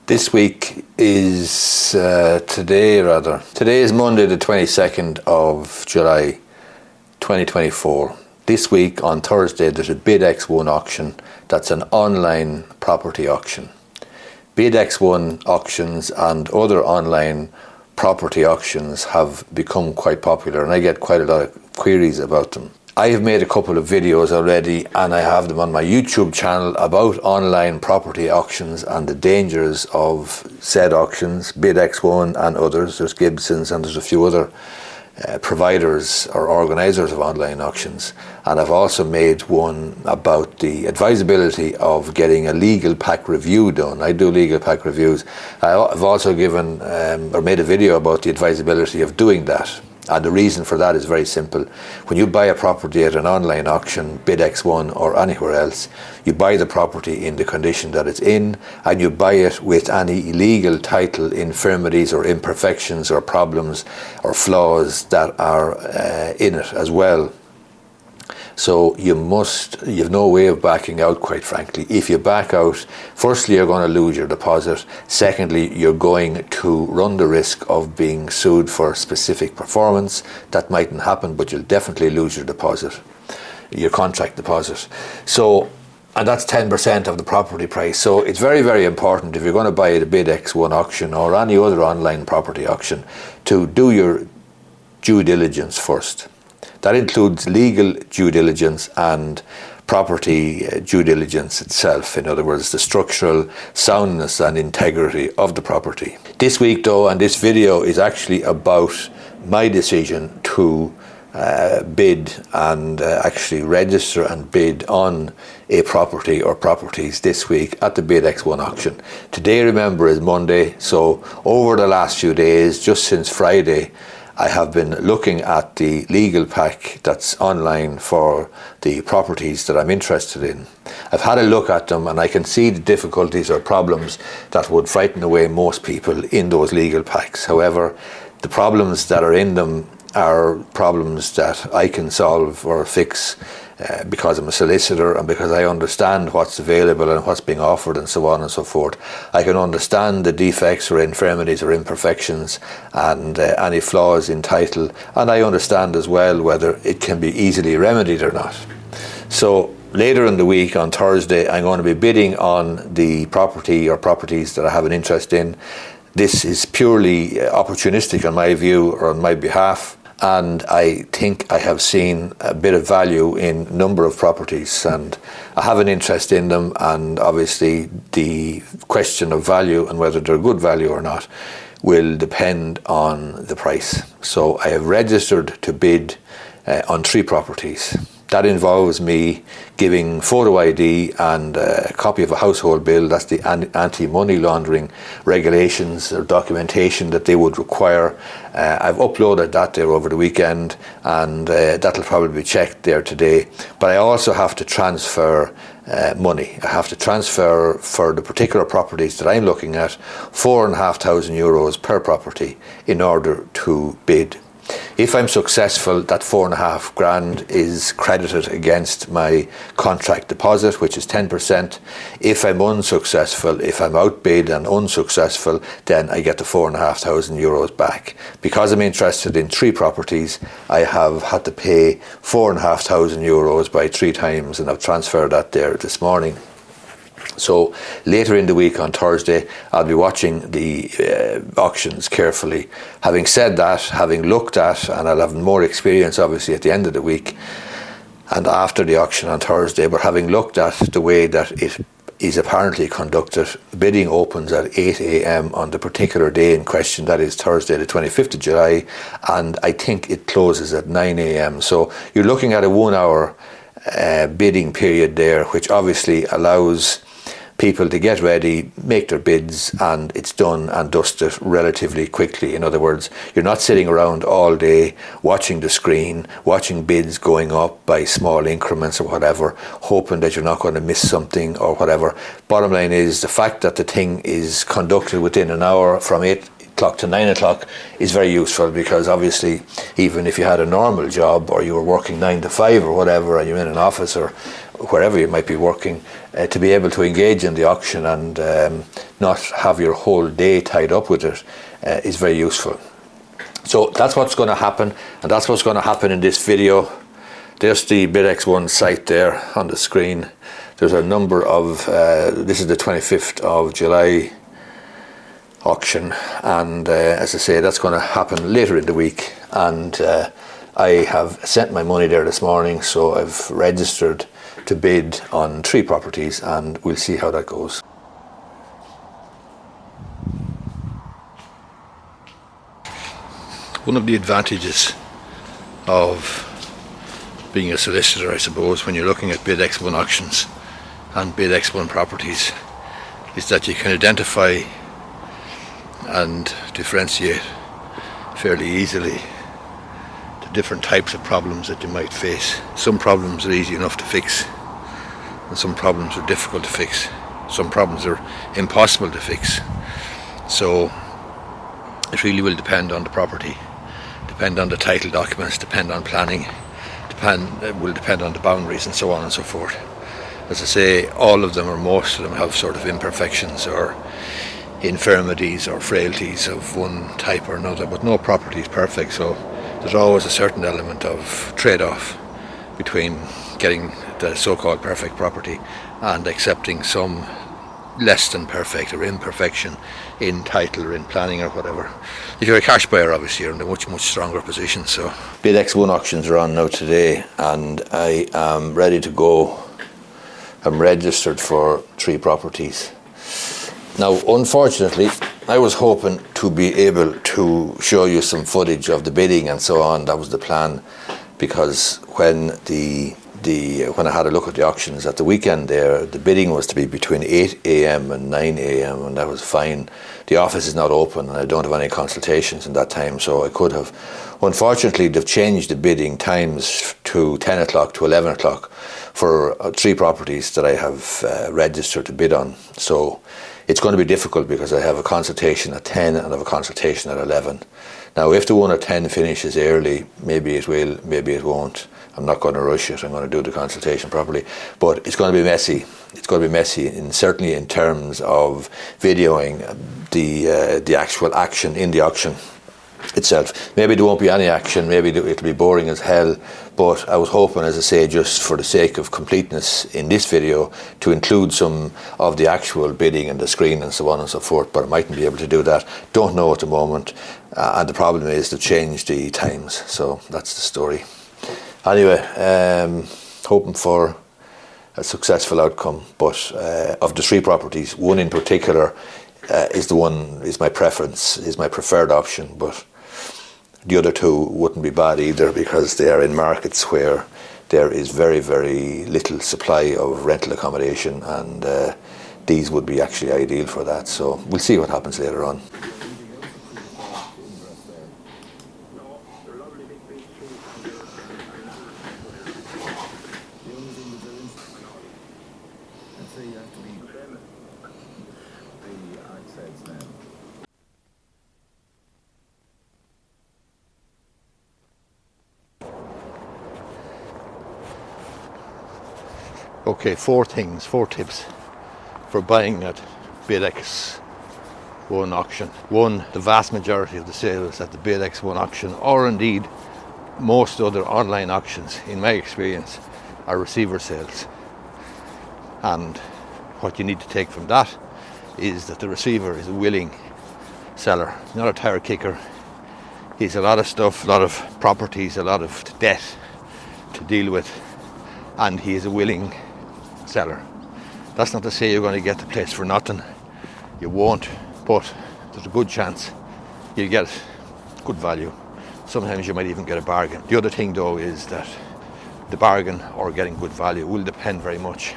This week is today is Monday the 22nd of July 2024. This week on Thursday there's a BidX1 auction. That's an online property auction. BidX1 auctions and other online property auctions have become quite popular, and I get quite a lot of queries about them. I have made a couple of videos already, and I have them on my YouTube channel about online property auctions and the dangers of said auctions, BidX1 and others. There's Gibsons and there's a few other providers or organisers of online auctions. And I've also made one about the advisability of getting a legal pack review done. I do legal pack reviews. I've also given or made a video about the advisability of doing that. And the reason for that is very simple. When you buy a property at an online auction, BidX1 or anywhere else, you buy the property in the condition that it's in, and you buy it with any legal title infirmities or imperfections or problems or flaws that are in it as well. So you've no way of backing out, quite frankly. If you back out, firstly, you're going to lose your deposit. Secondly, you're going to run the risk of being sued for specific performance. That mightn't happen, but you'll definitely lose your deposit, your contract deposit. So, and that's 10% of the property price. So it's very, very important, if you're going to buy at a BidX1 auction or any other online property auction, to do your due diligence first. That includes legal due diligence and property due diligence itself. In other words, the structural soundness and integrity of the property. This week though, and this video is actually about my decision to bid and actually register and bid on a property or properties this week at the BidX1 auction. Today, remember, is Monday, so over the last few days, just since Friday, I have been looking at the legal pack that's online for the properties that I'm interested in. I've had a look at them, and I can see the difficulties or problems that would frighten away most people in those legal packs. However, the problems that are in them are problems that I can solve or fix because I'm a solicitor and because I understand what's available and what's being offered and so on and so forth. I can understand the defects or infirmities or imperfections and any flaws in title, and I understand as well whether it can be easily remedied or not. So later in the week on Thursday, I'm going to be bidding on the property or properties that I have an interest in. This is purely opportunistic on my view or on my behalf. And I think I have seen a bit of value in a number of properties, and I have an interest in them, and obviously the question of value and whether they're good value or not will depend on the price. So I have registered to bid on 3 properties. That involves me giving photo ID and a copy of a household bill. That's the anti-money laundering regulations or documentation that they would require. I've uploaded that there over the weekend, and that'll probably be checked there today. But I also have to transfer money. I have to transfer, for the particular properties that I'm looking at, €4,500 per property in order to bid. If I'm successful, that $4,500 is credited against my contract deposit, which is 10%. If I'm unsuccessful, if I'm outbid and unsuccessful, then I get the €4,500 back. Because I'm interested in 3 properties, I have had to pay €4,500 by 3 times, and I've transferred that there this morning. So later in the week on Thursday, I'll be watching the auctions carefully. Having said that, having looked at, and I'll have more experience obviously at the end of the week and after the auction on Thursday, but having looked at the way that it is apparently conducted, bidding opens at 8 a.m. on the particular day in question, that is Thursday the 25th of July, and I think it closes at 9 a.m. So you're looking at a 1-hour bidding period there, which obviously allows people to get ready, make their bids, and it's done and dusted relatively quickly. In other words, you're not sitting around all day watching the screen, watching bids going up by small increments or whatever, hoping that you're not going to miss something or whatever. Bottom line is, the fact that the thing is conducted within an hour from 8 o'clock to 9 o'clock is very useful, because obviously even if you had a normal job or you were working 9 to 5 or whatever, and you're in an office or wherever you might be working, to be able to engage in the auction and not have your whole day tied up with it is very useful. So that's what's going to happen, and that's what's going to happen in this video. There's the BidX1 site there on the screen. There's a number of, this is the 25th of July auction, and as I say, that's going to happen later in the week, and I have sent my money there this morning, so I've registered to bid on 3 properties, and we'll see how that goes. One of the advantages of being a solicitor, I suppose, when you're looking at BidX1 auctions and BidX1 properties, is that you can identify and differentiate fairly easily the different types of problems that you might face. Some problems are easy enough to fix, and some problems are difficult to fix. Some problems are impossible to fix. So it really will depend on the property, depend on the title documents, depend on planning, will depend on the boundaries, and so on and so forth. As I say, all of them or most of them have sort of imperfections or infirmities or frailties of one type or another, but no property is perfect, so there's always a certain element of trade-off between getting the so-called perfect property and accepting some less than perfect or imperfection in title or in planning or whatever. If you're a cash buyer, obviously you're in a much stronger position. So BidX1 auctions are on now today, and I am ready to go. I'm registered for 3 properties. Now, unfortunately, I was hoping to be able to show you some footage of the bidding and so on. That was the plan, because when when I had a look at the auctions at the weekend there, the bidding was to be between 8 a.m. and 9 a.m. and that was fine. The office is not open and I don't have any consultations in that time, so I could have. Unfortunately, they've changed the bidding times to 10 o'clock to 11 o'clock for 3 properties that I have registered to bid on. So it's going to be difficult, because I have a consultation at 10 and I have a consultation at 11. Now, if the one at 10 finishes early, maybe it will, maybe it won't. I'm not going to rush it. I'm going to do the consultation properly. But it's going to be messy. It's going to be messy, certainly in terms of videoing the actual action in the auction itself. Maybe there won't be any action, maybe it'll be boring as hell, but I was hoping, as I say, just for the sake of completeness in this video, to include some of the actual bidding and the screen and so on and so forth, but I mightn't be able to do that. Don't know at the moment, and the problem is to change the times, so that's the story. Anyway, hoping for a successful outcome, but of the 3 properties, one in particular is my preference, is my preferred option, but the other 2 wouldn't be bad either, because they are in markets where there is very, very little supply of rental accommodation, and these would be actually ideal for that. So we'll see what happens later on. Okay, 4 tips for buying at BidX1 auction. 1, the vast majority of the sales at the BidX1 auction, or indeed most other online auctions, in my experience, are receiver sales. And what you need to take from that is that the receiver is a willing seller, not a tire kicker. He's a lot of stuff, a lot of properties, a lot of debt to deal with, and he is a willing seller. That's not to say you're going to get the place for nothing. You won't, but there's a good chance you'll get good value. Sometimes you might even get a bargain. The other thing though is that the bargain or getting good value will depend very much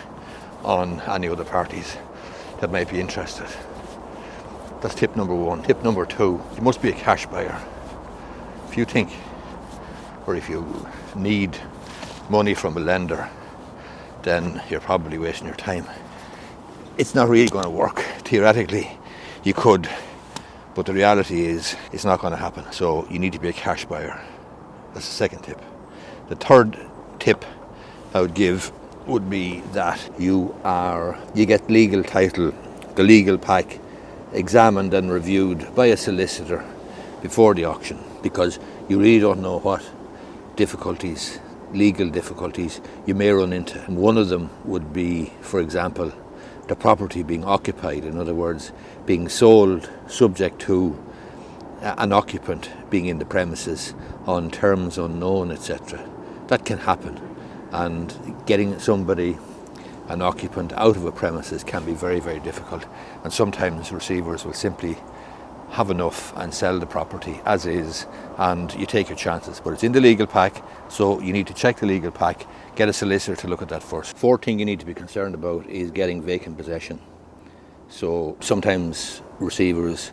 on any other parties that might be interested. That's tip number 1. Tip number 2, you must be a cash buyer. If you think, or if you need money from a lender, then you're probably wasting your time. It's not really going to work. Theoretically, you could But the reality is it's not going to happen. So you need to be a cash buyer. That's the second tip. The third tip I would give would be that you get legal title, the legal pack, examined and reviewed by a solicitor before the auction, because you really don't know what legal difficulties you may run into. And one of them would be, for example, the property being occupied, in other words, being sold subject to an occupant being in the premises on terms unknown, etc. That can happen, and getting an occupant out of a premises can be very, very difficult, and sometimes receivers will simply have enough and sell the property as is, and you take your chances. But it's in the legal pack, so you need to check the legal pack, get a solicitor to look at that first. Fourth thing you need to be concerned about is getting vacant possession. So sometimes receivers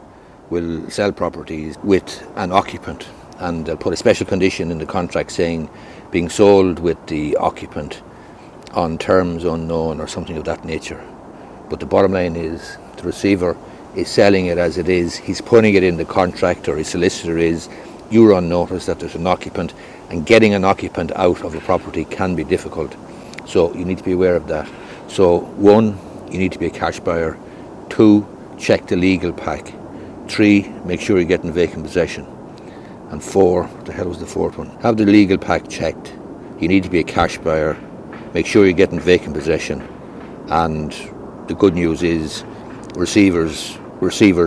will sell properties with an occupant, and they'll put a special condition in the contract saying being sold with the occupant on terms unknown or something of that nature. But the bottom line is the receiver is selling it as it is. He's putting it in the contract, or his solicitor is. You're on notice that there's an occupant, and getting an occupant out of a property can be difficult. So you need to be aware of that. So 1, you need to be a cash buyer. 2, check the legal pack. 3, make sure you're getting vacant possession. And 4, what the hell was the fourth one? Have the legal pack checked. You need to be a cash buyer. Make sure you're getting vacant possession. And the good news is receivers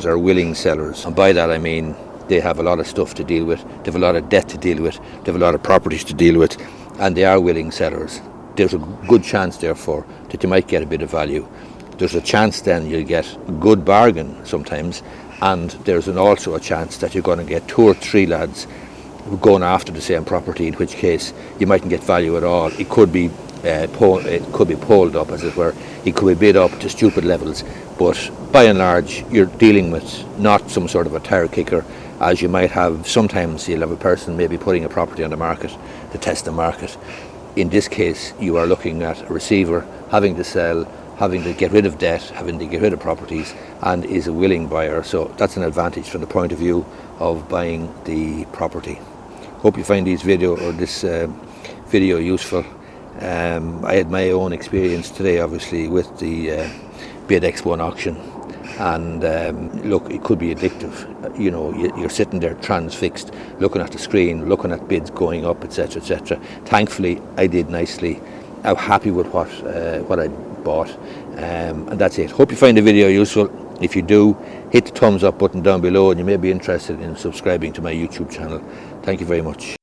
are willing sellers. And by that I mean they have a lot of stuff to deal with. They have a lot of debt to deal with. They have a lot of properties to deal with. And they are willing sellers. There's a good chance, therefore, that you might get a bit of value. There's a chance then you'll get a good bargain sometimes, and there's also a chance that you're going to get 2 or 3 lads going after the same property, in which case you mightn't get value at all. It could be pulled up, as it were. It could be bid up to stupid levels. But by and large, you're dealing with not some sort of a tire kicker, as you might have. Sometimes you'll have a person maybe putting a property on the market to test the market. In this case, you are looking at a receiver having to sell, having to get rid of debt, having to get rid of properties, and is a willing buyer. So that's an advantage from the point of view of buying the property. Hope you find this video useful. I had my own experience today, obviously, with the Bid X1 auction, and look, it could be addictive. You know, you're sitting there transfixed, looking at the screen, looking at bids going up, etc., etc. Thankfully, I did nicely. I'm happy with what I bought, and that's it. Hope you find the video useful. If you do, hit the thumbs up button down below, and you may be interested in subscribing to my YouTube channel. Thank you very much.